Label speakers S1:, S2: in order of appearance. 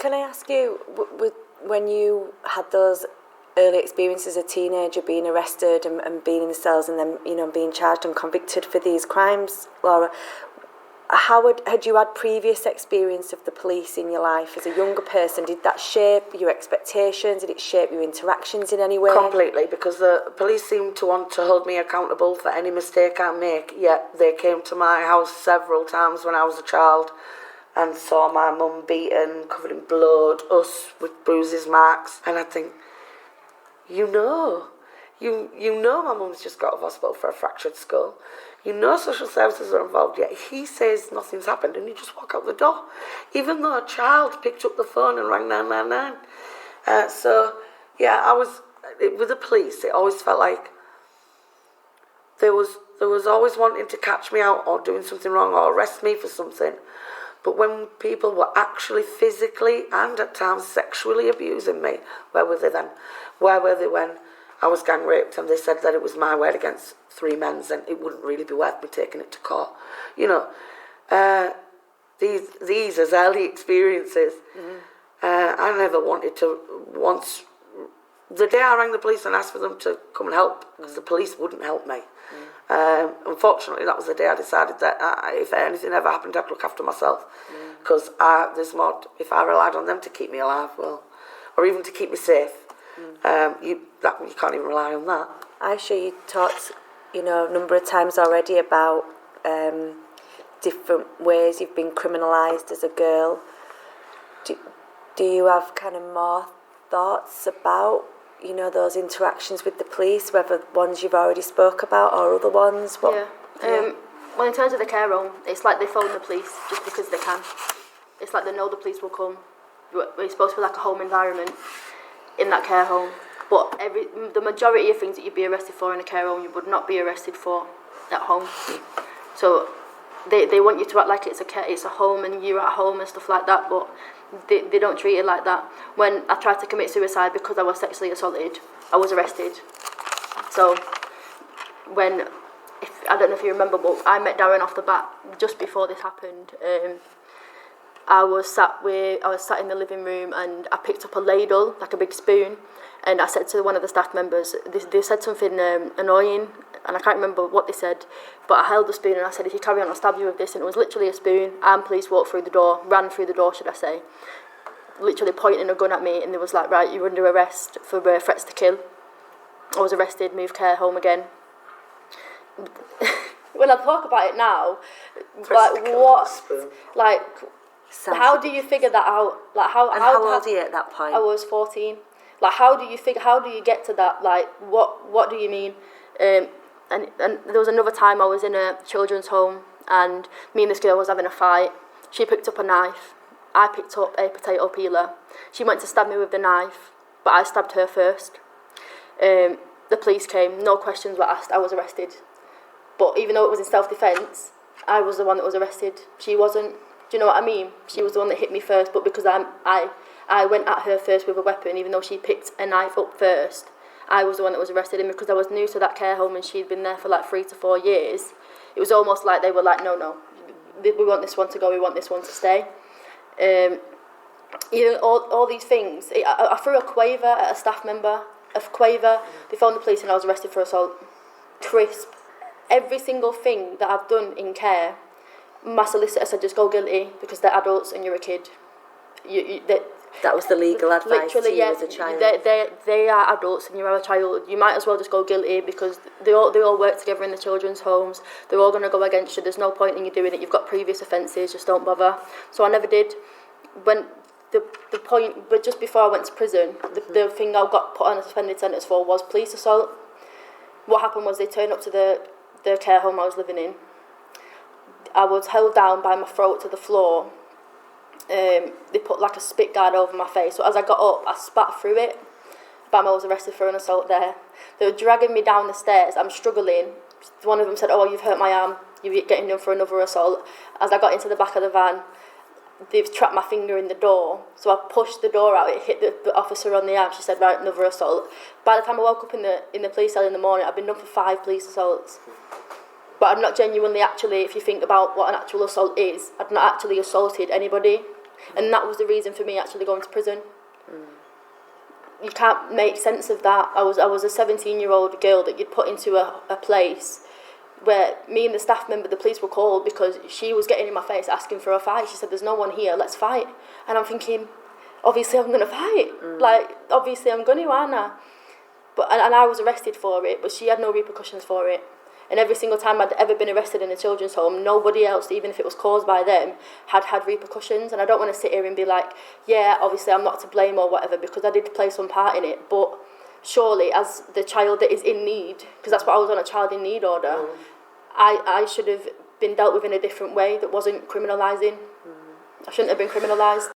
S1: can I ask you, when you had those early experiences as a teenager, being arrested and being in the cells and then, being charged and convicted for these crimes, Laura, had you had previous experience of the police in your life as a younger person? Did that shape your expectations? Did it shape your interactions in any way?
S2: Completely, because the police seemed to want to hold me accountable for any mistake I make, yet they came to my house several times when I was a child and saw my mum beaten, covered in blood, us with bruises, marks, and I think, you know my mum's just got out of hospital for a fractured skull. You know social services are involved, yet he says nothing's happened and you just walk out the door. Even though a child picked up the phone and rang 999. With the police, it always felt like there was always wanting to catch me out or doing something wrong or arrest me for something. But when people were actually physically and at times sexually abusing me, where were they then? Where were they when I was gang raped and they said that it was my word against 3 men's and it wouldn't really be worth me taking it to court? These as early experiences, I never wanted to. Once the day I rang the police and asked for them to come and help, because the police wouldn't help me. Unfortunately, that was the day I decided that if anything ever happened, I'd look after myself. Because there's more. If I relied on them to keep me alive, or even to keep me safe, you can't even rely on that.
S1: Aisha, you talked, a number of times already about different ways you've been criminalised as a girl. Do you have kind of more thoughts about, those interactions with the police, whether ones you've already spoke about or other ones?
S3: Well, in terms of the care home, it's like they phone the police just because they can. It's like they know the police will come. It's supposed to be like a home environment in that care home. But the majority of things that you'd be arrested for in a care home, you would not be arrested for at home. So they want you to act like it's a home and you're at home and stuff like that, but they don't treat it like that. When I tried to commit suicide because I was sexually assaulted, I was arrested. So I don't know if you remember, but I met Darren off the bat just before this happened. I was sat in the living room and I picked up a ladle, like a big spoon, and I said to one of the staff members, they said something annoying, and I can't remember what they said, but I held the spoon and I said, if you carry on, I'll stab you with this, and it was literally a spoon. Armed police ran through the door, should I say, literally pointing a gun at me, and they was like, right, you're under arrest for threats to kill. I was arrested, moved care home again. When I talk about it now, how do you figure that out? How old
S1: are you at that point?
S3: I was 14. How do you get to that? What do you mean? And there was another time I was in a children's home and me and this girl was having a fight. She picked up a knife. I picked up a potato peeler. She went to stab me with the knife, but I stabbed her first. The police came, no questions were asked, I was arrested. But even though it was in self-defence, I was the one that was arrested. She wasn't. Do you know what I mean? She was the one that hit me first, but because I went at her first with a weapon, even though she picked a knife up first, I was the one that was arrested. And because I was new to that care home and she'd been there for 3 to 4 years, it was almost like they were like, no, we want this one to go, we want this one to stay. All these things. I threw a quaver at a staff member, they phoned the police and I was arrested for assault. Crisp. Every single thing that I've done in care, my solicitor said just go guilty because they're adults and you're a kid.
S1: That was the legal advice to you as a child.
S3: They are adults and you're a child. You might as well just go guilty because they all work together in the children's homes. They're all going to go against you. There's no point in you doing it. You've got previous offences. Just don't bother. So I never did. When the point, but just before I went to prison, the thing I got put on a suspended sentence for was police assault. What happened was they turned up to the care home I was living in. I was held down by my throat to the floor. They put a spit guard over my face. So as I got up, I spat through it. Bam, I was arrested for an assault there. They were dragging me down the stairs. I'm struggling. One of them said, you've hurt my arm. You're getting done for another assault. As I got into the back of the van, they've trapped my finger in the door. So I pushed the door out. It hit the officer on the arm. She said, right, another assault. By the time I woke up in the police cell in the morning, I'd been done for 5 police assaults. But I'm not genuinely if you think about what an actual assault is, I've not actually assaulted anybody. And that was the reason for me actually going to prison. You can't make sense of that. I was a 17-year-old girl that you'd put into a place where me and the staff member, the police were called because she was getting in my face asking for a fight. She said, there's no one here, let's fight. And I'm thinking, obviously I'm going to fight. Like, obviously I'm going to, aren't I? But, and I was arrested for it, but she had no repercussions for it. And every single time I'd ever been arrested in a children's home, nobody else, even if it was caused by them, had repercussions. And I don't want to sit here and be like, yeah, obviously I'm not to blame or whatever, because I did play some part in it. But surely, as the child that is in need, because that's what I was on, a child in need order, I should have been dealt with in a different way that wasn't criminalising. I shouldn't have been criminalised.